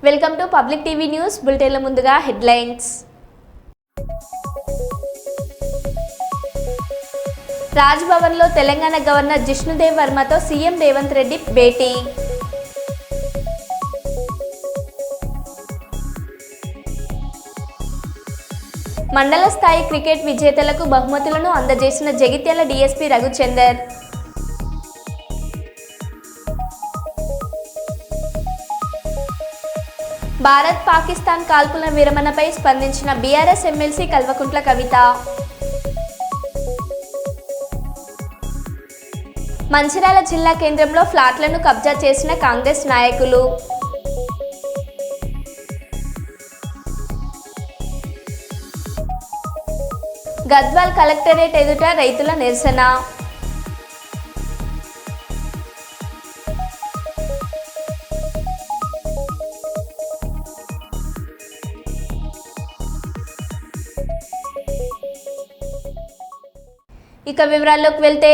Welcome to public TV news బులెటిన్ల ముందుగా headlines. రాజ్భవన్లో తెలంగాణ గవర్నర్ జిష్ణుదేవ్ వర్మతో సీఎం రేవంత్ రెడ్డి భేటీ. మండల స్థాయి క్రికెట్ విజేతలకు బహుమతులను అందజేసిన జగిత్యాల డీఎస్పీ రఘుచందర్. భారత్ పాకిస్తాన్ కాల్పుల విరమణపై స్పందించిన బీఆర్ఎస్ ఎమ్మెల్సీ కల్వకుంట్ల కవిత. మంచిర్యాల జిల్లా కేంద్రంలో ఫ్లాట్లను కబ్జా చేసిన కాంగ్రెస్ నాయకులు. గద్వాల్ కలెక్టరేట్ ఎదుట రైతుల నిరసన. ఇక వివరాల్లోకి వెళ్తే,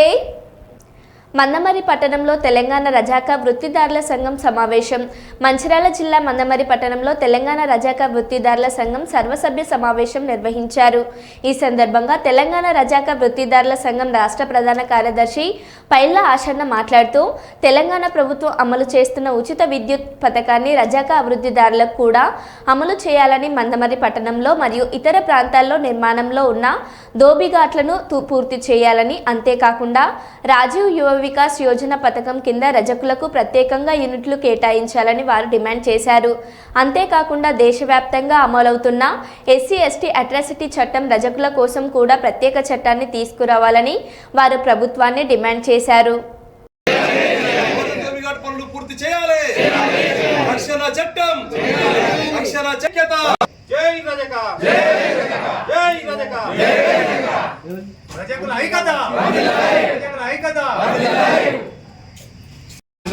మందమరి పట్టణంలో తెలంగాణ రజాకా వృత్తిదారుల సంఘం సమావేశం. మంచిర్యాల జిల్లా మందమరి పట్టణంలో తెలంగాణ రజాకా వృత్తిదారుల సంఘం సర్వసభ్య సమావేశం నిర్వహించారు. ఈ సందర్భంగా తెలంగాణ రజాకా వృత్తిదారుల సంఘం రాష్ట్ర ప్రధాన కార్యదర్శి పైళ్ల ఆశన్న మాట్లాడుతూ, తెలంగాణ ప్రభుత్వం అమలు చేస్తున్న ఉచిత విద్యుత్ పథకాన్ని రజాకా అభివృద్ధిదారులకు కూడా అమలు చేయాలని, మందమరి పట్టణంలో మరియు ఇతర ప్రాంతాల్లో నిర్మాణంలో ఉన్న దోబిఘాట్లను పూర్తి చేయాలని, అంతేకాకుండా రాజీవ్ యువ వికాస్ యోజన పథకం కింద రజకులకు ప్రత్యేకంగా యూనిట్లు కేటాయించాలని వారు డిమాండ్ చేశారు. అంతేకాకుండా దేశవ్యాప్తంగా అమలవుతున్న ఎస్సీ ఎస్టీ అట్రాసిటీ చట్టం రజకుల కోసం కూడా ప్రత్యేక చట్టాన్ని తీసుకురావాలని వారు ప్రభుత్వాన్ని డిమాండ్ చేశారు.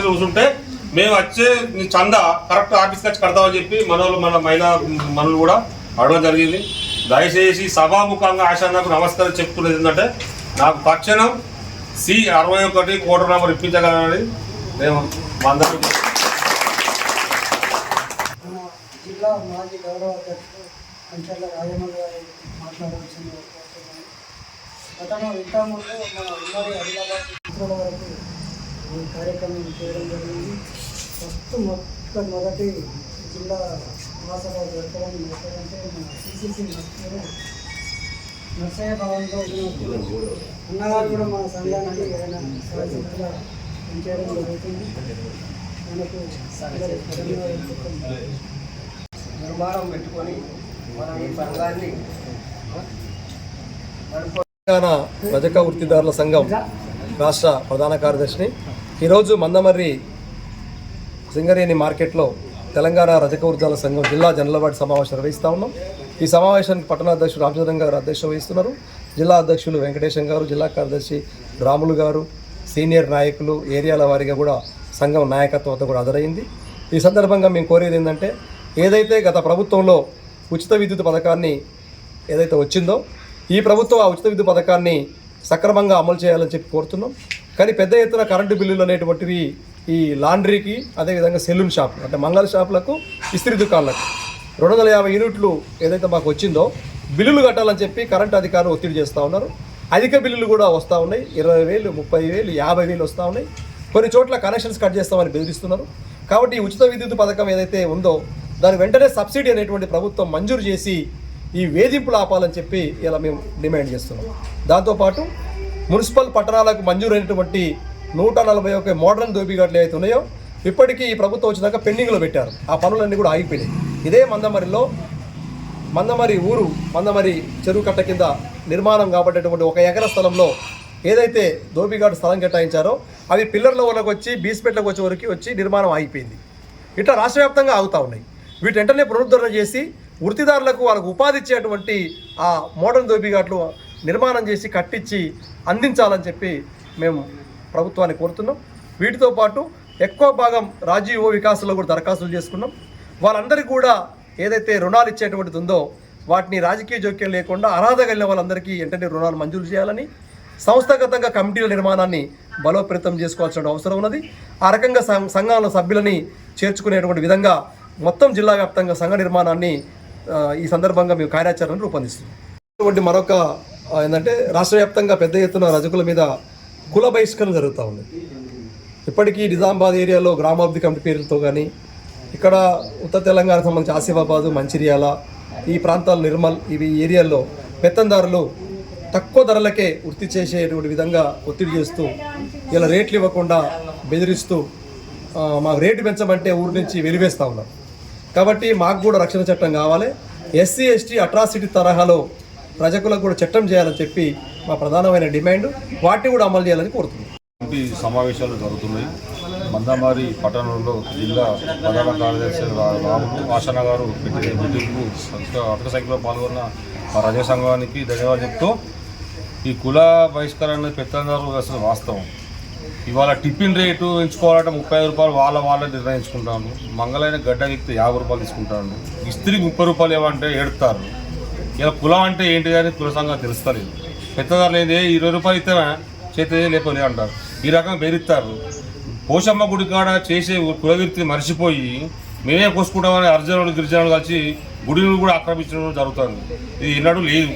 కూర్చుంటే మేము వచ్చే చందా కరెక్ట్ ఆఫీస్కి వచ్చి కడతామని చెప్పి మనలు కూడా అడగడం జరిగింది. దయచేసి సభాముఖంగా ఆశాన్నకు నమస్కారం చెప్తున్నది ఏంటంటే, నాకు తక్షణం C61 కోటర్ నంబర్ ఇప్పించగలనని మేము అందరం జిల్లా మాజీ గౌరవ అధ్యక్షుడు కంచెర్ల రాజమౌళి గారు మాట్లాడవలసింది. గతంలో ఇంతకుముందు మన ఉమ్మడి ఆదిలాబాద్ మిత్రుల వరకు ఈ కార్యక్రమం చేయడం జరిగింది. మొదటి జిల్లా మహాసభ జరపడం మాట్లాడంటే మన CCC నర్సయ్య భవన్లో అన్నగారు కూడా మన సంఘానికి ఏదైనా సహజంగా పనిచేయడం జరుగుతుంది. మనకు నిర్మాణం పెట్టుకొని మనం ఈ సంఘాన్ని తెలంగాణ రజక వృత్తిదారుల సంఘం రాష్ట్ర ప్రధాన కార్యదర్శిని. ఈరోజు మందమర్రి సింగరేణి మార్కెట్లో తెలంగాణ రజక వృత్తిదారుల సంఘం జిల్లా జనరల్ బాడీ సమావేశం నిర్వహిస్తూ ఉన్నాం. ఈ సమావేశానికి పట్టణ అధ్యక్షుడు రామచంద్రన్ గారు అధ్యక్షత వహిస్తున్నారు. జిల్లా అధ్యక్షులు వెంకటేశం గారు, జిల్లా కార్యదర్శి రాములు గారు, సీనియర్ నాయకులు, ఏరియాల వారీగా కూడా సంఘం నాయకత్వంతో కూడా హాజరైంది. ఈ సందర్భంగా మేము కోరేది ఏంటంటే, ఏదైతే గత ప్రభుత్వంలో ఉచిత విద్యుత్ పథకాన్ని ఏదైతే వచ్చిందో, ఈ ప్రభుత్వం ఆ ఉచిత విద్యుత్ పథకాన్ని సక్రమంగా అమలు చేయాలని చెప్పి కోరుతున్నాం. కానీ పెద్ద ఎత్తున కరెంటు బిల్లులు అనేటువంటివి ఈ లాండ్రీకి, అదేవిధంగా సెలూన్ షాప్ అంటే మంగళ షాపులకు, ఇస్త్రీ దుకాణాలకు 250 యూనిట్లు ఏదైతే మాకు వచ్చిందో బిల్లులు కట్టాలని చెప్పి కరెంటు అధికారులు ఒత్తిడి చేస్తూ ఉన్నారు. అధిక బిల్లులు కూడా వస్తూ ఉన్నాయి. 20,000, 30,000, 50,000 వస్తూ ఉన్నాయి. కొన్ని చోట్ల కనెక్షన్స్ కట్ చేస్తామని బెదిరిస్తున్నారు. కాబట్టి ఈ ఉచిత విద్యుత్ పథకం ఏదైతే ఉందో దాని వెంటనే సబ్సిడీ అనేటువంటి ప్రభుత్వం మంజూరు చేసి ఈ వేధింపులు ఆపాలని చెప్పి ఇలా మేము డిమాండ్ చేస్తున్నాం. దాంతోపాటు మున్సిపల్ పట్టణాలకు మంజూరైనటువంటి 141 మోడర్న్ దోబిఘాట్లు ఏవైతే ఉన్నాయో ఇప్పటికీ ఈ ప్రభుత్వం వచ్చినాక పెండింగ్లో పెట్టారు. ఆ పనులన్నీ కూడా ఆగిపోయినాయి. ఇదే మందమరిలో మందమరి చెరువు కట్ట కింద నిర్మాణం కాబట్టేటువంటి 1 ఎకరా స్థలంలో ఏదైతే దోబిఘాట్ స్థలం కేటాయించారో అవి పిల్లర్ల వరకు వచ్చి బీస్పేట్లకు వచ్చే వరకు వచ్చి నిర్మాణం ఆగిపోయింది. ఇట్లా రాష్ట్ర వ్యాప్తంగా ఆగుతూ ఉన్నాయి. వీటి వెంటనే పునరుద్ధరణ చేసి వృత్తిదారులకు వాళ్ళకు ఉపాధి ఇచ్చేటువంటి ఆ మోడర్న్ దోబిఘాట్లు నిర్మాణం చేసి కట్టించి అందించాలని చెప్పి మేము ప్రభుత్వాన్ని కోరుతున్నాం. వీటితో పాటు ఎక్కువ భాగం రాజీవ్ యువ వికాసంలో కూడా దరఖాస్తులు చేసుకున్నాం. వాళ్ళందరికీ కూడా ఏదైతే రుణాలు ఇచ్చేటువంటిది ఉందో వాటిని రాజకీయ జోక్యం లేకుండా అర్హత కలిగిన వాళ్ళందరికీ వెంటనే రుణాలు మంజూరు చేయాలని, సంస్థాగతంగా కమిటీల నిర్మాణాన్ని బలోపేతం చేసుకోవాల్సిన అవసరం ఉన్నది. ఆ రకంగా సంఘంలో సభ్యులని చేర్చుకునేటువంటి విధంగా మొత్తం జిల్లా వ్యాప్తంగా సంఘ నిర్మాణాన్ని ఈ సందర్భంగా మేము కార్యాచరణను రూపొందిస్తున్నాం. ఇటువంటి మరొక ఏంటంటే రాష్ట్ర వ్యాప్తంగా పెద్ద ఎత్తున రజకుల మీద కుల బహిష్కరణ జరుగుతూ ఉంది. ఇప్పటికీ నిజామాబాద్ ఏరియాలో గ్రామాభివృద్ధి కమిటీ పేరుతో కానీ, ఇక్కడ ఉత్తర తెలంగాణకు సంబంధించి ఆసిఫాబాదు, మంచిర్యాల, ఈ ప్రాంతాలు నిర్మల్, ఇవి ఏరియాల్లో పెత్తందారులు తక్కువ ధరలకే వృత్తి చేసేటువంటి విధంగా ఒత్తిడి చేస్తూ ఇలా రేట్లు ఇవ్వకుండా బెదిరిస్తూ మాకు రేటు పెంచమంటే ఊరి నుంచి వెలివేస్తూ ఉన్నారు. కాబట్టి మాకు కూడా రక్షణ చట్టం కావాలి. ఎస్సీ ఎస్టీ అట్రాసిటీ తరహాలో ప్రజలకు కూడా చట్టం చేయాలని చెప్పి మా ప్రధానమైన డిమాండ్. వాటిని కూడా అమలు చేయాలని కోరుతున్నాం. సమావేశాలు జరుగుతున్నాయి. మందమారి పట్టణంలో జిల్లా ప్రధాన కార్యదర్శి రాములు ఆశన గారు పెట్టిన మీటింగ్కు అటక సైకిల్లో పాల్గొన్న మా రజక సంఘానికి ధన్యవాదాలు చెప్తూ, ఈ కుల బహిష్కరణ పెత్తందారు అసలు వాస్తవం. ఇవాళ టిఫిన్ రేటు ఎంచుకోవాలంటే 35 రూపాయలు వాళ్ళే నిర్ణయించుకుంటాను. మంగళైన గడ్డ ఎక్కితే 50 రూపాయలు తీసుకుంటాను. ఇస్త్రీ 30 రూపాయలు ఏమంటే ఏడుతారు. ఇలా కులం అంటే ఏంటి కానీ కుల సంఘం తెలుస్తలేదు. పెద్దదారులు ఏంటి 20 రూపాయలు ఇస్తేనే చేతే లేకపోలే అంటారు. ఈ రకంగా బెదిరిస్తారు. పోషమ్మ గుడి కాడ చేసే కులవృత్తిని మర్చిపోయి మేమే కోసుకుంటామని అర్జునులు గిరిజనులు కలిసి గుడిని కూడా ఆక్రమించడం జరుగుతుంది. ఇది ఎన్నడూ లేదు.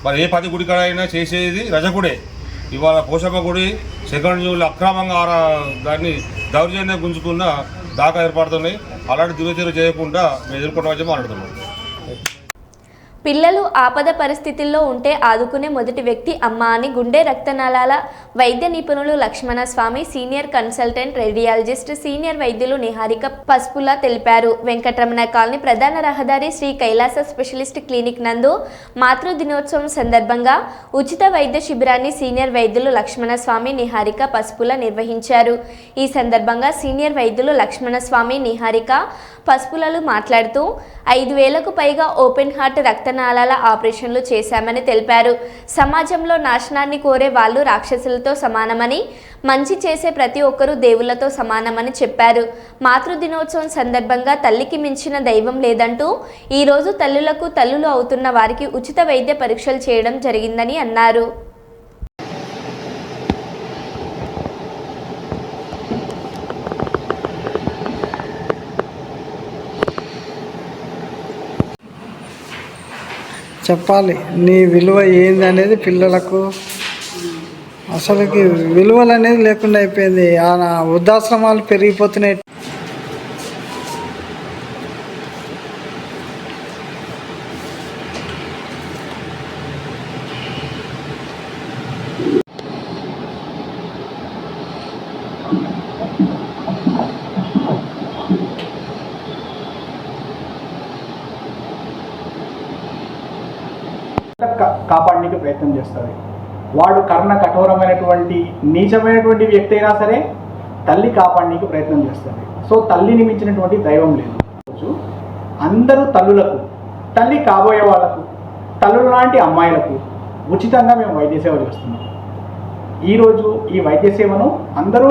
మరి ఏ 10 గుడి కాడ అయినా చేసేది రజకుడే. ఇవాళ పోషమ్మ గుడి సెకండ్ జూన్లో అక్రమంగా దాన్ని దౌర్జన్యంగా గుంజుకున్న దాకా ఏర్పడుతున్నాయి. అలాంటి దుర్విధులు చేయకుండా మేము ఎదుర్కొంటామని మాట్లాడుతున్నాం. పిల్లలు ఆపద పరిస్థితుల్లో ఉంటే ఆదుకునే మొదటి వ్యక్తి అమ్మ అని గుండె రక్తనాళాల వైద్య నిపుణులు Lakshmanaswamy, senior consultant radiologist, senior వైద్యులు నిహారిక పసుపుల తెలిపారు. వెంకటరమణ కాలనీ ప్రధాన రహదారి శ్రీ కైలాస స్పెషలిస్ట్ క్లినిక్ నందు మాతృ దినోత్సవం సందర్భంగా ఉచిత వైద్య శిబిరాన్ని సీనియర్ వైద్యులు లక్ష్మణస్వామి, నిహారిక పసుపుల నిర్వహించారు. ఈ సందర్భంగా సీనియర్ వైద్యులు లక్ష్మణస్వామి, నిహారిక పసుపులలు మాట్లాడుతూ 5,000కు పైగా ఓపెన్ హార్ట్ రక్తనాళాల ఆపరేషన్లు చేశామని తెలిపారు. సమాజంలో నాశనాన్ని కోరే వాళ్ళు రాక్షసులతో సమానమని, మంచి చేసే ప్రతి ఒక్కరూ దేవుళ్లతో సమానమని చెప్పారు. మాతృ దినోత్సవం సందర్భంగా తల్లికి మించిన దైవం లేదంటూ ఈరోజు తల్లులకు తల్లులు అవుతున్న వారికి ఉచిత వైద్య పరీక్షలు చేయడం జరిగిందని అన్నారు. చెప్పాలి నీ విలువ ఏంది అనేది పిల్లలకు. అసలుకి విలువలు అనేది లేకుండా అయిపోయింది. వృద్ధాశ్రమాలు పెరిగిపోతున్నాయి. కాపాడడానికి ప్రయత్నం చేస్తుంది. వాడు కర్ణ కఠోరమైనటువంటి నీచమైనటువంటి వ్యక్తి అయినా సరే తల్లి కాపాడడానికి ప్రయత్నం చేస్తుంది. సో తల్లిని మించినటువంటి దైవం లేదు. అందరూ తల్లులకు, తల్లి కాబోయే వాళ్ళకు, తల్లుల లాంటి అమ్మాయిలకు ఉచితంగా మేము వైద్య సేవ చేస్తున్నాం. ఈరోజు ఈ వైద్య సేవను అందరూ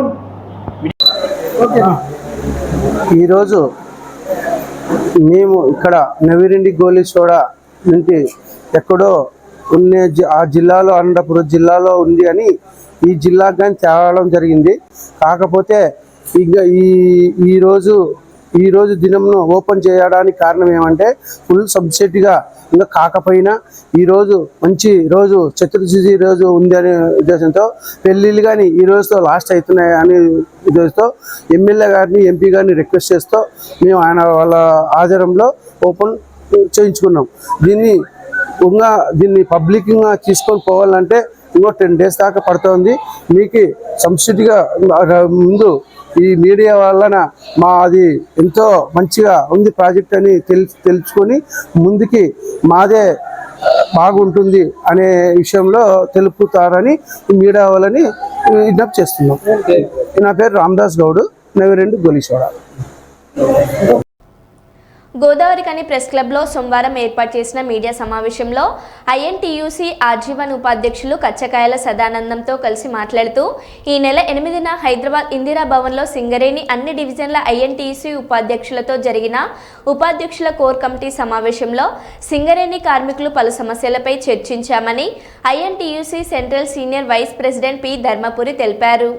ఈరోజు మేము ఇక్కడ నవిరెడ్డి గోలీసోడ నుంచి ఎక్కడో ఉన్న ఆ జిల్లాలో అనంతపురం జిల్లాలో ఉంది అని ఈ జిల్లాకు కానీ తేవడం జరిగింది. కాకపోతే ఇంకా ఈరోజు దినంను ఓపెన్ చేయడానికి కారణం ఏమంటే ఫుల్ సబ్సిడీగా ఇంకా కాకపోయినా ఈరోజు మంచి రోజు చతుర్దశి రోజు ఉంది అనే ఉద్దేశంతో పెళ్ళిళ్ళు కానీ ఈ రోజుతో లాస్ట్ అవుతున్నాయి అనే ఉద్దేశంతో ఎమ్మెల్యే గారిని, ఎంపీ గారిని రిక్వెస్ట్ చేస్తూ మేము వాళ్ళ ఆధారంలో ఓపెన్ చేయించుకున్నాం. దీన్ని పబ్లిక్గా తీసుకొని పోవాలంటే ఇంకో 10 days దాకా పడుతుంది. మీకు సబ్సిడీగా ముందు ఈ మీడియా వలన అది ఎంతో మంచిగా ఉంది ప్రాజెక్ట్ అని తెలుసుకొని ముందుకి మాదే బాగుంటుంది అనే విషయంలో తెలుపుతారని మీడియా వాళ్ళని విజ్ఞప్తి చేస్తున్నాం. నా పేరు రామదాస్ గౌడ్, నవిరెడ్డి గోలీసోడ. గోదావరికని ప్రెస్ క్లబ్లో సోమవారం ఏర్పాటు చేసిన మీడియా సమావేశంలో ఐఎన్టీయూసీ ఆజీవన్ ఉపాధ్యక్షులు కచ్చకాయల సదానందంతో కలిసి మాట్లాడుతూ ఈ నెల 8న హైదరాబాద్ ఇందిరా భవన్లో సింగరేణి అన్ని డివిజన్ల ఐఎన్టీయూసీ ఉపాధ్యక్షులతో జరిగిన ఉపాధ్యక్షుల కోర్ కమిటీ సమావేశంలో సింగరేణి కార్మికులు పలు సమస్యలపై చర్చించామని INTUC central senior vice president P Dharmapuri తెలిపారు.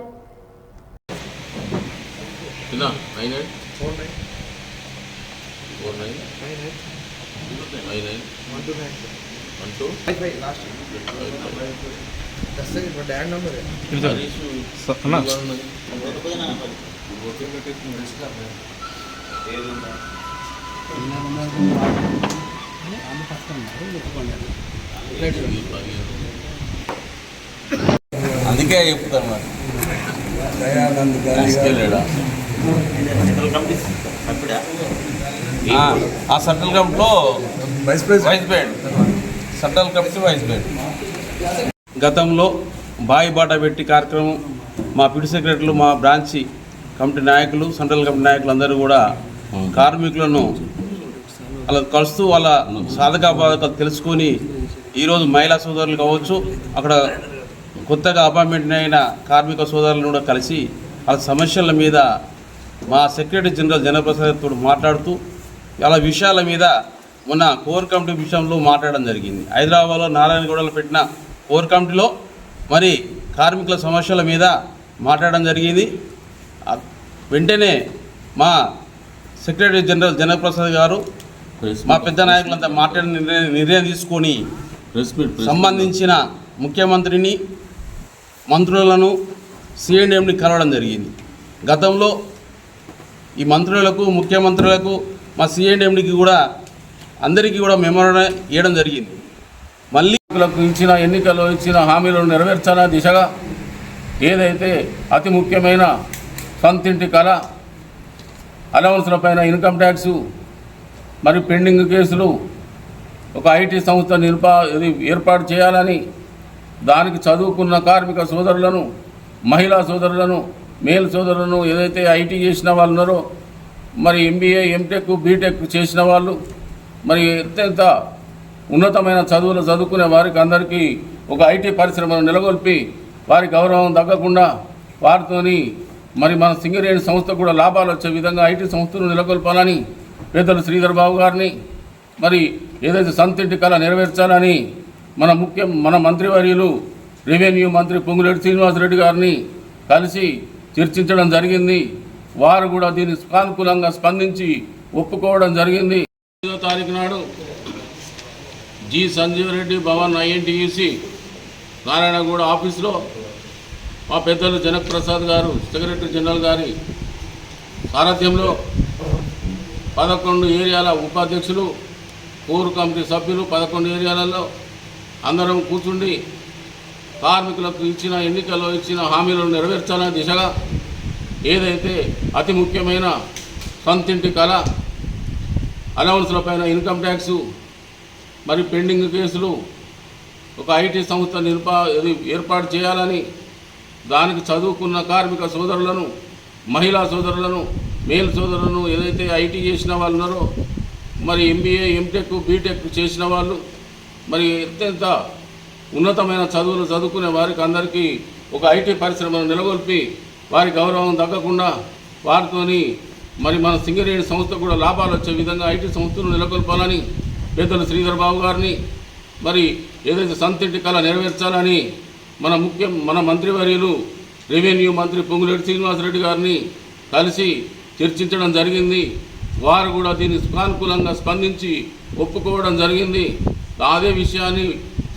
అందుకే చెప్తాను మరి ఆ సెంట్రల్ కమిటీలో vice president central committee vice president. గతంలో బాయి బాట పెట్టి కార్యక్రమం మా పిడి సెక్రటరీలు, మా బ్రాంచి కమిటీ నాయకులు, సెంట్రల్ కమిటీ నాయకులు అందరూ కూడా కార్మికులను అలా కలుస్తూ వాళ్ళ సాధకాబాధకాలు తెలుసుకొని ఈరోజు మహిళా సోదరులు కావచ్చు, అక్కడ కొత్తగా అపాయింట్మెంట్ అయిన కార్మిక సోదరులను కూడా కలిసి వాళ్ళ సమస్యల మీద మా సెక్రటరీ జనరల్ జనప్రసాద్ తోడు మాట్లాడుతూ వాళ్ళ విషయాల మీద మొన్న కోర్ కమిటీ విషయంలో మాట్లాడడం జరిగింది. హైదరాబాద్లో నారాయణగూడలో పెట్టిన కోర్ కమిటీలో మరి కార్మికుల సమస్యల మీద మాట్లాడడం జరిగింది. వెంటనే మా సెక్రటరీ జనరల్ జనప్రసాద్ గారు మా పెద్ద నాయకులంతా మాట్లాడిన నిర్ణయం తీసుకొని సంబంధించిన ముఖ్యమంత్రిని, మంత్రులను, సిఎండిఎంని కలవడం జరిగింది. గతంలో ఈ మంత్రులకు, ముఖ్యమంత్రులకు, మా సిఎండిఎండికి కూడా అందరికీ కూడా మెమోరాండం ఇవ్వడం జరిగింది. మళ్ళీ ఇచ్చిన ఎన్నికల్లో ఇచ్చిన హామీలను నెరవేర్చాల దిశగా ఏదైతే అతి ముఖ్యమైన సొంతింటి కళ, అలవన్స్లపైన ఇన్కమ్ ట్యాక్సు, మరి పెండింగ్ కేసులు, ఒక ఐటీ సంస్థ ఏర్పాటు చేయాలని, దానికి చదువుకున్న కార్మిక సోదరులను, మహిళా సోదరులను, మేల్ సోదరులను, ఏదైతే ఐటీ చేసిన వాళ్ళు ఉన్నారో, మరి ఎంబీఏ, ఎంటెక్, బీటెక్ చేసిన వాళ్ళు, మరి అత్యంత ఉన్నతమైన చదువులు చదువుకునే వారికి అందరికీ ఒక ఐటీ పరిశ్రమను నెలకొల్పి వారి గౌరవం తగ్గకుండా వారితోని మరి మన సింగరేణి సంస్థ కూడా లాభాలు వచ్చే విధంగా ఐటీ సంస్థను నెలకొల్పాలని పెద్దలు శ్రీధర్ బాబు గారిని, మరి ఏదైతే సొంతింటి కళ నెరవేర్చాలని మన మంత్రివర్యులు రెవెన్యూ మంత్రి పొంగులేటి శ్రీనివాసరెడ్డి గారిని కలిసి చర్చించడం జరిగింది. వారు కూడా దీన్ని సానుకూలంగా స్పందించి ఒప్పుకోవడం జరిగింది. 5వ తారీఖు నాడు జి సంజీవ్ రెడ్డి భవన్ ఐఎన్టీయూసీ నారాయణగూడ ఆఫీసులో మా పెద్దలు జనక్ ప్రసాద్ గారు, సెక్రటరీ జనరల్ గారి సారథ్యంలో 11 ఏరియాల ఉపాధ్యక్షులు, కోర్ కమిటీ సభ్యులు 11 ఏరియాలలో అందరం కూర్చుండి కార్మికులకు ఎన్నికల్లో ఇచ్చిన హామీలను నెరవేర్చాలనే దిశగా ఏదైతే అతి ముఖ్యమైన సొంతింటి కళ, అలవన్స్లపైన ఇన్కమ్ ట్యాక్సు, మరి పెండింగ్ కేసులు, ఒక ఐటీ సంస్థ ఏర్పాటు చేయాలని, దానికి చదువుకున్న కార్మిక సోదరులను, మహిళా సోదరులను, మేల్ సోదరులను, ఏదైతే ఐటీ చేసిన వాళ్ళు ఉన్నారో, మరి ఎంబీఏ, ఎంటెక్, బీటెక్ చేసిన వాళ్ళు, మరి అత్యంత ఉన్నతమైన చదువులు చదువుకునే వారికి అందరికీ ఒక ఐటీ పరిశ్రమను నెలకొల్పి వారి గౌరవం తగ్గకుండా వారితోని మరి మన సింగరేణి సంస్థ కూడా లాభాలు వచ్చే విధంగా ఐటీ సంస్థను నెలకొల్పాలని పెద్దలు శ్రీధర్ బాబు గారిని, మరి ఏదైతే సొంతింటి కళ నెరవేర్చాలని మన మంత్రివర్యులు రెవెన్యూ మంత్రి పొంగులేటి శ్రీనివాసరెడ్డి గారిని కలిసి చర్చించడం జరిగింది. వారు కూడా దీన్ని సానుకూలంగా స్పందించి ఒప్పుకోవడం జరిగింది. అదే విషయాన్ని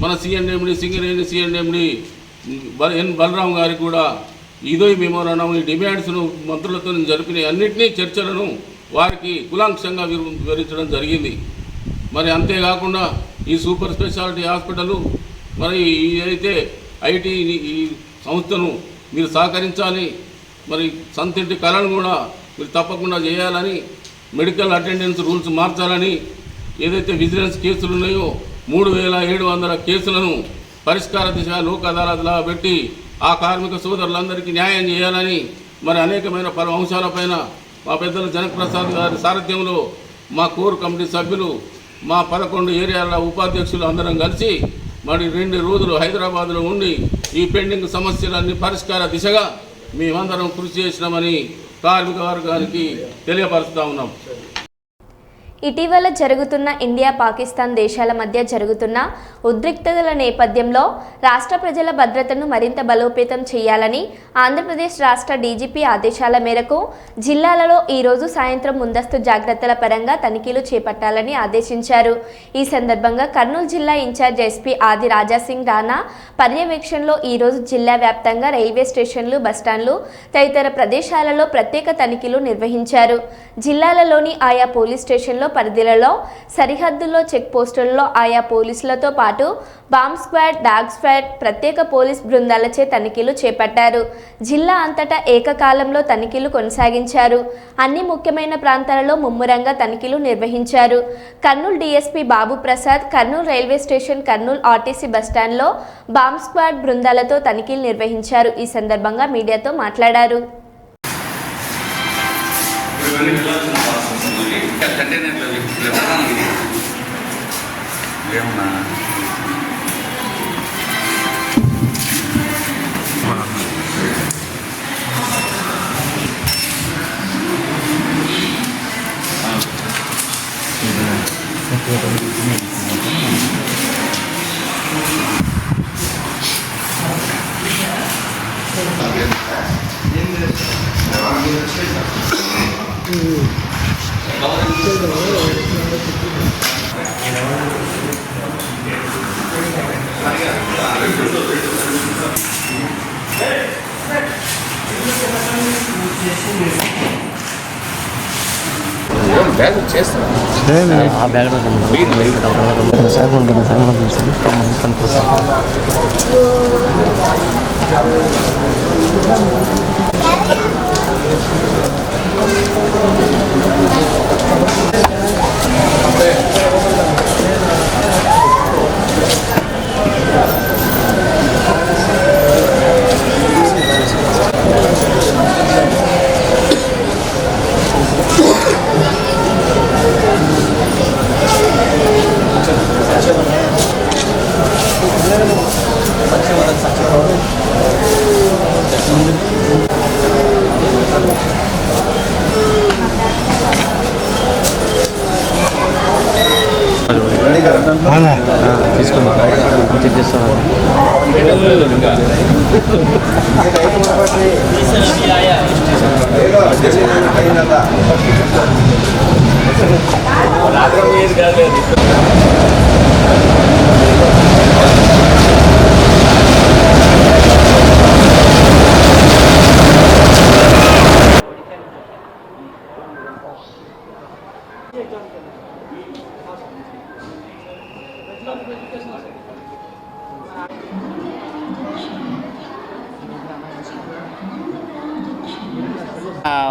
మన సిఎండిఎండి, సింగరేణి సిఎండిఎండి ఎన్ బలరాం గారికి కూడా ఇదో మెమోరాండం, ఈ డిమాండ్స్ను మంత్రులతో జరిపిన అన్నింటినీ చర్చలను వారికి కులాంక్షంగా వివరించడం జరిగింది. మరి అంతేకాకుండా ఈ సూపర్ స్పెషాలిటీ హాస్పిటల్, మరి ఏదైతే ఐటీ ఈ సంస్థను మీరు సహకరించాలి, మరి సొంతింటి కళను కూడా మీరు తప్పకుండా చేయాలని, మెడికల్ అటెండెన్స్ రూల్స్ మార్చాలని, ఏదైతే విజిలెన్స్ కేసులు ఉన్నాయో 3700 కేసులను పరిష్కార దిశగా లోక్ అదాలత్లా పెట్టి ఆ కార్మిక సోదరులందరికీ న్యాయం చేయాలని, మరి అనేకమైన పలు అంశాలపైన మా పెద్దలు జనప్రసాద్ గారి సారథ్యంలో మా కోర్ కమిటీ సభ్యులు, మా 11 ఏరియాల ఉపాధ్యక్షులు అందరం కలిసి మరి 2 రోజులు హైదరాబాద్లో ఉండి ఈ పెండింగ్ సమస్యలన్నీ పరిష్కార దిశగా మేమందరం కృషి చేసినామని కార్మిక వర్గానికి తెలియపరుస్తూ ఉన్నాం. ఇటీవల జరుగుతున్న ఇండియా పాకిస్తాన్ దేశాల మధ్య జరుగుతున్న ఉద్రిక్తతల నేపథ్యంలో రాష్ట్ర ప్రజల భద్రతను మరింత బలోపేతం చేయాలని ఆంధ్రప్రదేశ్ రాష్ట్ర డీజీపీ ఆదేశాల మేరకు జిల్లాలలో ఈరోజు సాయంత్రం ముందస్తు జాగ్రత్తల పరంగా తనిఖీలు చేపట్టాలని ఆదేశించారు. ఈ సందర్భంగా కర్నూలు జిల్లా ఇన్ఛార్జ్ ఎస్పీ ఆది రాజాసింగ్ రాణా పర్యవేక్షణలో ఈరోజు జిల్లా వ్యాప్తంగా రైల్వే స్టేషన్లు, బస్టాండ్లు తదితర ప్రదేశాలలో ప్రత్యేక తనిఖీలు నిర్వహించారు. జిల్లాలలోని ఆయా పోలీస్ స్టేషన్లో పరిధిలలో సరిహద్దుల్లో చెక్ పోస్టులలో ఆయా పోలీసులతో పాటు బాంబ్ స్క్వాడ్, డాగ్ స్క్వాడ్, ప్రత్యేక పోలీస్ బృందాలచే తనిఖీలు చేపట్టారు. జిల్లా అంతటా ఏకకాలంలో తనిఖీలు కొనసాగించారు. అన్ని ముఖ్యమైన ప్రాంతాలలో ముమ్మరంగా తనిఖీలు నిర్వహించారు. Kurnool DSP Babu Prasad Kurnool railway station, Kurnool RTC బస్టాండ్లో బాంబ్ స్క్వాడ్ బృందాలతో తనిఖీలు నిర్వహించారు. ఈ సందర్భంగా మీడియాతో మాట్లాడారు.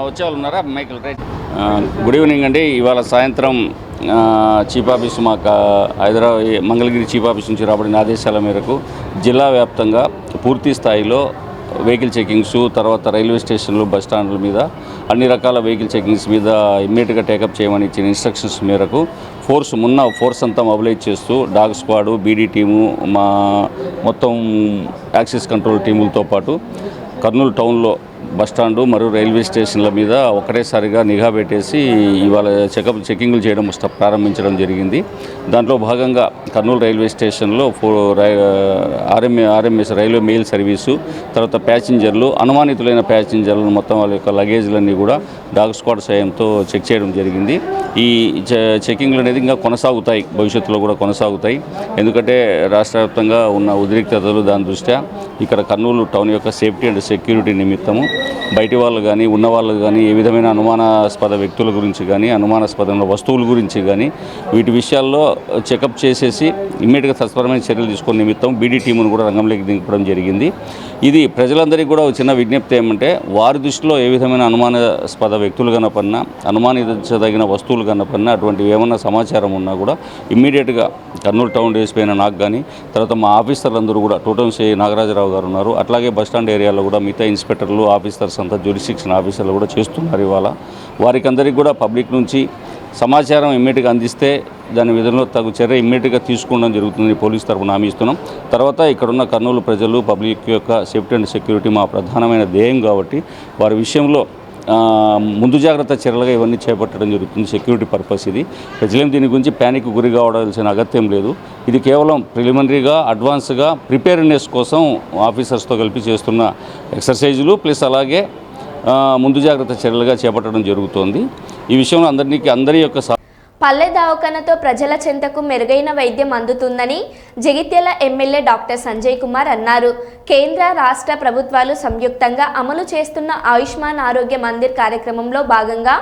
వచ్చేవాళ్ళు ఉన్నారా మైకిల్ రైట్? గుడ్ ఈవినింగ్ అండి. ఇవాళ సాయంత్రం చీఫ్ ఆఫీస్ మాకు హైదరాబాద్ మంగళగిరి చీఫ్ ఆఫీస్ నుంచి రాబడిన ఆదేశాల మేరకు జిల్లా వ్యాప్తంగా పూర్తి స్థాయిలో వెహికల్ చెకింగ్స్, తర్వాత రైల్వే స్టేషన్లు, బస్ స్టాండ్ల మీద అన్ని రకాల వెహికల్ చెకింగ్స్ మీద ఇమ్మీడియట్గా టేకప్ చేయమని ఇచ్చిన ఇన్స్ట్రక్షన్స్ మేరకు ఫోర్స్ అంతా మొబిలైజ్ చేస్తూ డాగ్ స్క్వాడు, బీడీ టీము, మా మొత్తం యాక్సిస్ కంట్రోల్ టీములతో పాటు కర్నూలు టౌన్లో బస్టాండు మరియు రైల్వే స్టేషన్ల మీద ఒకటేసారిగా నిఘా పెట్టేసి ఇవాళ చెకింగ్లు చేయడం ప్రారంభించడం జరిగింది. దాంట్లో భాగంగా కర్నూలు రైల్వే స్టేషన్లో ఆర్ఎంఎస్ రైల్వే మెయిల్ సర్వీసు, తర్వాత ప్యాసింజర్లు, అనుమానితులైన ప్యాసింజర్లను మొత్తం వాళ్ళ యొక్క లగేజ్లన్నీ కూడా డాగ్ స్క్వాడ్ సాయంతో చెక్ చేయడం జరిగింది. ఈ చెకింగ్లు అనేది ఇంకా కొనసాగుతాయి, భవిష్యత్తులో కూడా కొనసాగుతాయి. ఎందుకంటే రాష్ట్ర వ్యాప్తంగా ఉన్న ఉద్రిక్తతలు దాని దృష్ట్యా ఇక్కడ కర్నూలు టౌన్ యొక్క సేఫ్టీ అండ్ సెక్యూరిటీ నిమిత్తము బయటి వాళ్ళు కానీ ఉన్న వాళ్ళు కానీ ఏ విధమైన అనుమానాస్పద వ్యక్తుల గురించి కానీ అనుమానాస్పదమైన వస్తువుల గురించి కానీ వీటి విషయాల్లో చెకప్ చేసేసి ఇమ్మీడియట్గా తత్పరమైన చర్యలు తీసుకునే నిమిత్తం బీడీ టీమును కూడా రంగంలోకి దింపడం జరిగింది. ఇది ప్రజలందరికీ కూడా ఒక చిన్న విజ్ఞప్తి ఏమంటే వారి దృష్టిలో ఏ విధమైన అనుమానాస్పద వ్యక్తులు కనపడినా, అనుమానించదగిన వస్తువులు కనపడినా, అటువంటి ఏమన్నా సమాచారం ఉన్నా కూడా ఇమ్మీడియట్గా కర్నూలు టౌన్ డీఎస్పీ అయిన నాకు కానీ, తర్వాత మా ఆఫీసర్లందరూ కూడా టోటల్ సి నాగరాజరావు గారు ఉన్నారు, అట్లాగే బస్టాండ్ ఏరియాలో కూడా మిగతా ఇన్స్పెక్టర్లు, ఆఫీసర్స్ అంతా జ్యూరిస్డిక్షన్ ఆఫీసర్లు కూడా చేస్తున్నారు. ఇవాళ వారికి అందరికీ కూడా పబ్లిక్ నుంచి సమాచారం ఇమ్మీడియట్గా అందిస్తే దాని విధంలో తగు చర్య ఇమ్మీడియట్గా తీసుకోవడం జరుగుతుంది. పోలీస్ తరఫున హామీ ఇస్తున్నాం. తర్వాత ఇక్కడున్న కర్నూలు ప్రజలు, పబ్లిక్ యొక్క సేఫ్టీ అండ్ సెక్యూరిటీ మా ప్రధానమైన ధ్యేయం కాబట్టి వారి విషయంలో ముందు జాగ్రత్త చర్యలుగా ఇవన్నీ చేపట్టడం జరుగుతుంది. సెక్యూరిటీ పర్పస్ ఇది. ప్రజలేం దీని గురించి ప్యానిక్ గురి కావాల్సిన అగత్యం లేదు. ఇది కేవలం ప్రిలిమినరీగా అడ్వాన్స్గా ప్రిపేర్నెస్ కోసం ఆఫీసర్స్తో కలిపి చేస్తున్న ఎక్సర్సైజులు ప్లస్ అలాగే ముందు జాగ్రత్త చర్యలుగా చేపట్టడం జరుగుతోంది. ఈ విషయంలో అందరి యొక్క పల్లె దవాఖానతో ప్రజల చెంతకు మెరుగైన వైద్యం అందుతుందని జగిత్యాల ఎమ్మెల్యే డాక్టర్ సంజయ్ కుమార్ అన్నారు. కేంద్ర రాష్ట్ర ప్రభుత్వాలు సంయుక్తంగా అమలు చేస్తున్న ఆయుష్మాన్ ఆరోగ్య మందిర్ కార్యక్రమంలో భాగంగా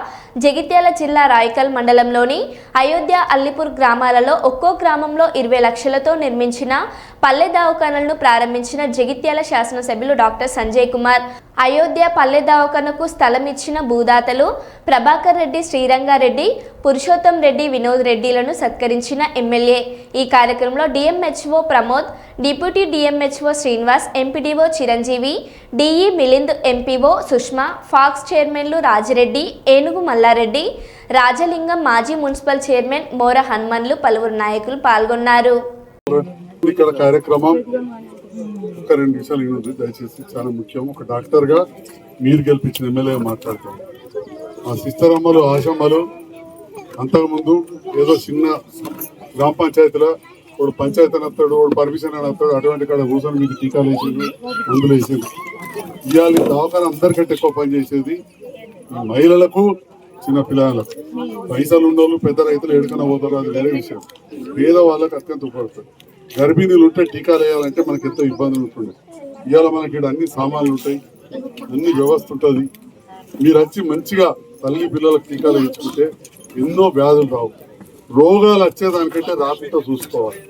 జగిత్యాల జిల్లా రాయకల్ మండలంలోని అయోధ్య అల్లిపూర్ గ్రామాలలో ఒక్కో గ్రామంలో 20 లక్షలతో నిర్మించిన పల్లె దవాఖానలను ప్రారంభించిన జగిత్యాల శాసనసభ్యులు డాక్టర్ సంజయ్ కుమార్. అయోధ్య పల్లె దవాఖానకు స్థలం ఇచ్చిన భూదాతలు ప్రభాకర్ రెడ్డి, శ్రీరంగారెడ్డి, పురుషోత్తం రెడ్డి, వినోద్ రెడ్డిలను సత్కరించిన ఎమ్మెల్యే. ఈ కార్యక్రమంలో DMHO Pramod, deputy DMHO Srinivas, MPDO Chiranjeevi, DE Milind, MPO Sushma, PACS చైర్మన్లు రాజిరెడ్డి, ఏనుగు మల్లారెడ్డి, రాజలింగం, మాజీ మున్సిపల్ చైర్మన్ మోర హనుమన్లు, పలువురు నాయకులు పాల్గొన్నారు. ఇక్కడ కార్యక్రమం ఒక 2 నిమిషాలు ఇవ్వండి దయచేసి, చాలా ముఖ్యం. ఒక డాక్టర్గా మీరు గెలిపించిన ఎమ్మెల్యే మాట్లాడతాం. మా సిస్టర్ అమ్మలు, ఆశమ్మలు అంతకుముందు ఏదో చిన్న గ్రామ పంచాయతీలో వాడు పంచాయతీ నత్తాడు, వాడు పర్మిషన్ అని వస్తాడు, అటువంటి కాడ కూర్చొని మీకు టీకాలు వేసేది, మందులు వేసేది. ఇవాళ దవాఖాన అందరికంటే ఎక్కువ పనిచేసేది మహిళలకు, చిన్న పిల్లలకు. పైసలు ఉండోళ్ళు, పెద్ద రైతులు ఎడుకన పోతారు, అది వేరే విషయం. పేద వాళ్ళకి అత్యంత ఉపయోగపడుతుంది. గర్భిణీలు ఉంటే టీకాలు వేయాలంటే మనకి ఎంతో ఇబ్బందులు ఉంటుండే. ఇవాళ మనకి ఇక్కడ అన్ని సామాన్లు ఉంటాయి, అన్ని వ్యవస్థ ఉంటుంది. మీరు వచ్చి మంచిగా తల్లి పిల్లలకు టీకాలు వేయించుకుంటే ఎన్నో వ్యాధులు రావు. రోగాలు వచ్చేదానికంటే రాకుండా చూసుకోవాలి.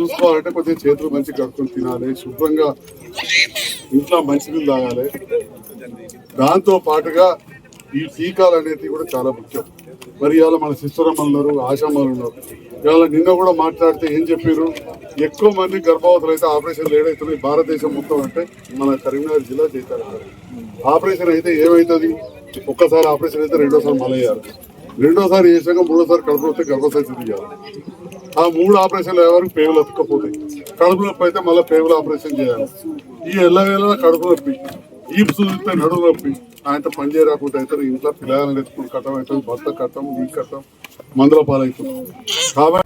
చూసుకోవాలంటే కొద్దిగా చేతులు మంచిగా కడుక్కొని తినాలి, శుభ్రంగా ఇంట్లో మంచినీళ్ళు తాగాలి. దాంతో పాటుగా ఈ టీకాలు అనేది కూడా చాలా ముఖ్యం. మరి ఇవాళ మన సిస్టరమ్మలు ఉన్నారు, ఆశామ్మలు ఉన్నారు. ఇవాళ నిన్న కూడా మాట్లాడితే ఏం చెప్పారు, ఎక్కువ మంది గర్భవతులు అయితే ఆపరేషన్లు ఏడైతున్నాయి భారతదేశం మొత్తం అంటే మన కరీంనగర్ జిల్లా చేస్తారు. ఆపరేషన్ అయితే ఏమవుతుంది, ఒక్కసారి ఆపరేషన్ అయితే రెండోసారి మళ్ళీ వేయాలి. రెండోసారి చేసాక మూడోసారి కడుపు వస్తే గర్భసంచి తీయాలి. ఆ 3 ఆపరేషన్లు ఎవరికి పేగులు ఎత్తుకపోతాయి. కడుపు నొప్పి అయితే మళ్ళీ పేగులు ఆపరేషన్ చేయాలి. ఈ ఎల్లవేళ కడుపు నొప్పి, ఈ చూస్తే నడుము నొప్పి, ఆయనతో పని చేయరాకుండా అవుతారు. ఇంట్లో పిల్లలను ఎత్తుకుని కట్టం అవుతుంది, భర్త కట్టం, ఈ కట్టం, మందుల పాలవుతుంది. కాబట్టి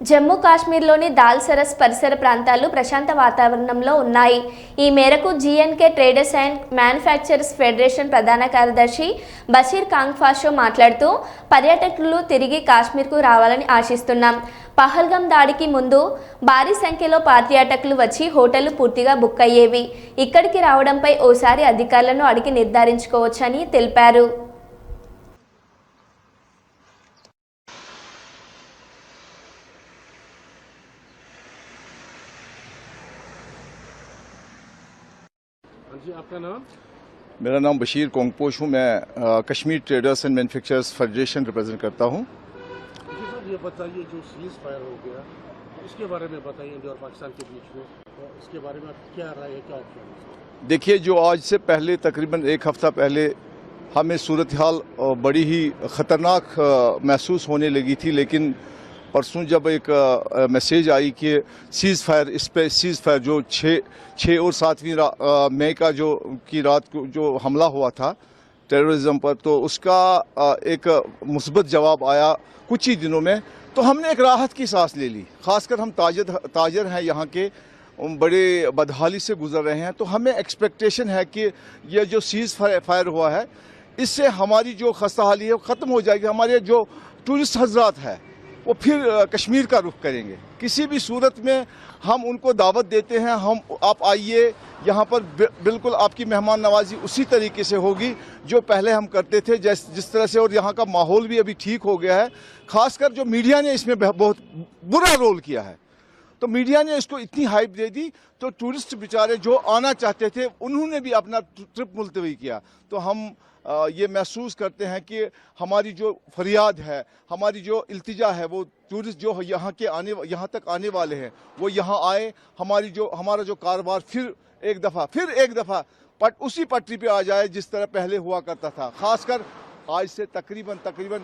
జమ్మూ కాశ్మీర్లోని దాల్ సరస్ పరిసర ప్రాంతాలు ప్రశాంత వాతావరణంలో ఉన్నాయి. ఈ మేరకు జీఎన్కే ట్రేడర్స్ అండ్ మ్యానుఫ్యాక్చరర్స్ ఫెడరేషన్ ప్రధాన కార్యదర్శి బషీర్ కాంగ్ఫాషో మాట్లాడుతూ, పర్యాటకులు తిరిగి కాశ్మీర్కు రావాలని ఆశిస్తున్నాం. పహల్గాం దాడికి ముందు భారీ సంఖ్యలో పర్యాటకులు వచ్చి హోటళ్లు పూర్తిగా బుక్ అయ్యేవి. ఇక్కడికి రావడంపై ఓసారి అధికారులను అడిగి నిర్ధారించుకోవచ్చని తెలిపారు. आपका नाम? मेरा नाम बशीर कोंगपोश हूँ। मैं Kashmir traders and manufacturers federation represent करता हूँ। ये बताइए, जो सीज फायर हो गया इसके बारे में बताइए, इंडिया और पाकिस्तान के बीच में, तो इसके बारे में क्या राय है, क्या ऑप्शन है? देखिए, जो आज से पहले तकरीबन 1 हफ्ता पहले हमें सूरत हाल बड़ी ही ख़तरनाक महसूस होने लगी थी, लेकिन परसों जब एक मैसेज आई कि सीज़ फायर, इस पे सीज़ फायर जो 6 और 7वीं मई का जो की रात को जो हमला हुआ था टेररिज्म पर, तो उसका एक मुस्बत जवाब आया कुछ ही दिनों में। तो हमने एक राहत की सांस ले ली। ख़ासकर हम ताजर हैं यहाँ के, बड़े बदहाली से गुजर रहे हैं, तो हमें एक्सपेक्टेशन है कि यह जो सीज़ फायर हुआ है इससे हमारी जो खस्ताहाली है वो ख़त्म हो जाएगी। हमारे जो टूरिस्ट हजरात है वो फिर कश्मीर का रुख करेंगे। किसी भी सूरत में हम उनको दावत देते हैं, आप आइए यहाँ पर, बिल्कुल आपकी मेहमान नवाजी उसी तरीके से होगी जो पहले हम करते थे, जिस तरह से। और यहाँ का माहौल भी अभी ठीक हो गया है। खासकर जो मीडिया ने इसमें बहुत बुरा रोल किया है, तो मीडिया ने इसको इतनी हाइप दे दी, तो टूरिस्ट बेचारे जो आना चाहते थे उन्होंने भी अपना ट्रिप मुलतवी किया। तो हम ये महसूस करते हैं कि हमारी जो फरियाद है, हमारी जो इल्तिजा है, वो टूरिस्ट जो यहाँ तक आने वाले हैं वो यहाँ आए, हमारा जो कारोबार फिर एक दफ़ा उसी पटरी पे आ जाए जिस तरह पहले हुआ करता था। ख़ासकर आज से तकरीबन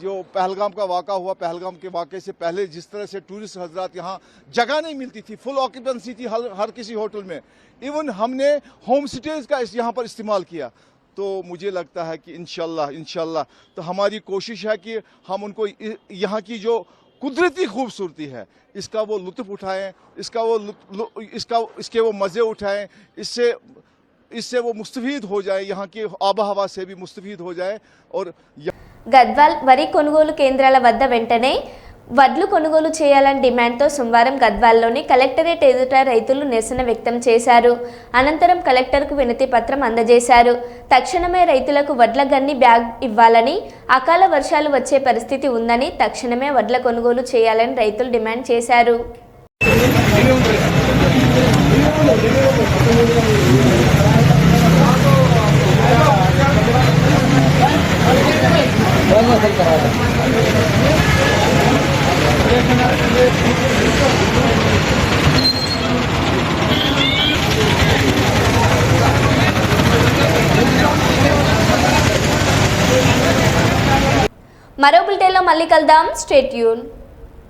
जो पहलगाम का वाक़ा हुआ, पहलगाम के वाक़े से पहले जिस तरह से टूरिस्ट हजरात यहाँ जगह नहीं मिलती थी, फुल ऑक्यूपेंसी थी हर किसी होटल में। इवन हमने होम स्टेज का यहाँ पर इस्तेमाल किया। तो मुझे लगता है कि इंशाल्लाह तो हमारी कोशिश है कि हम उनको यहाँ की जो कुदरती खूबसूरती है इसका वो लुत्फ़ उठाएं, इसके वो मज़े उठाएं, इससे वो मुस्तफ़ीद हो जाए, यहाँ की आबो हवा से भी मुस्तफ़ीद हो जाए। और గద్వాల్ వరి కొనుగోలు కేంద్రాల వద్ద వెంటనే వడ్లు కొనుగోలు చేయాలని డిమాండ్తో సోమవారం గద్వాల్లోని కలెక్టరేట్ ఎదుట రైతులు నిరసన వ్యక్తం చేశారు. అనంతరం కలెక్టర్కు వినతి పత్రం అందజేశారు. తక్షణమే రైతులకు వడ్ల గన్ని బ్యాగ్ ఇవ్వాలని, అకాల వర్షాలు వచ్చే పరిస్థితి ఉందని తక్షణమే వడ్ల కొనుగోలు చేయాలని రైతులు డిమాండ్ చేశారు. మరో బులెటిన్లో మళ్ళీ కలుద్దాం. Stay tune.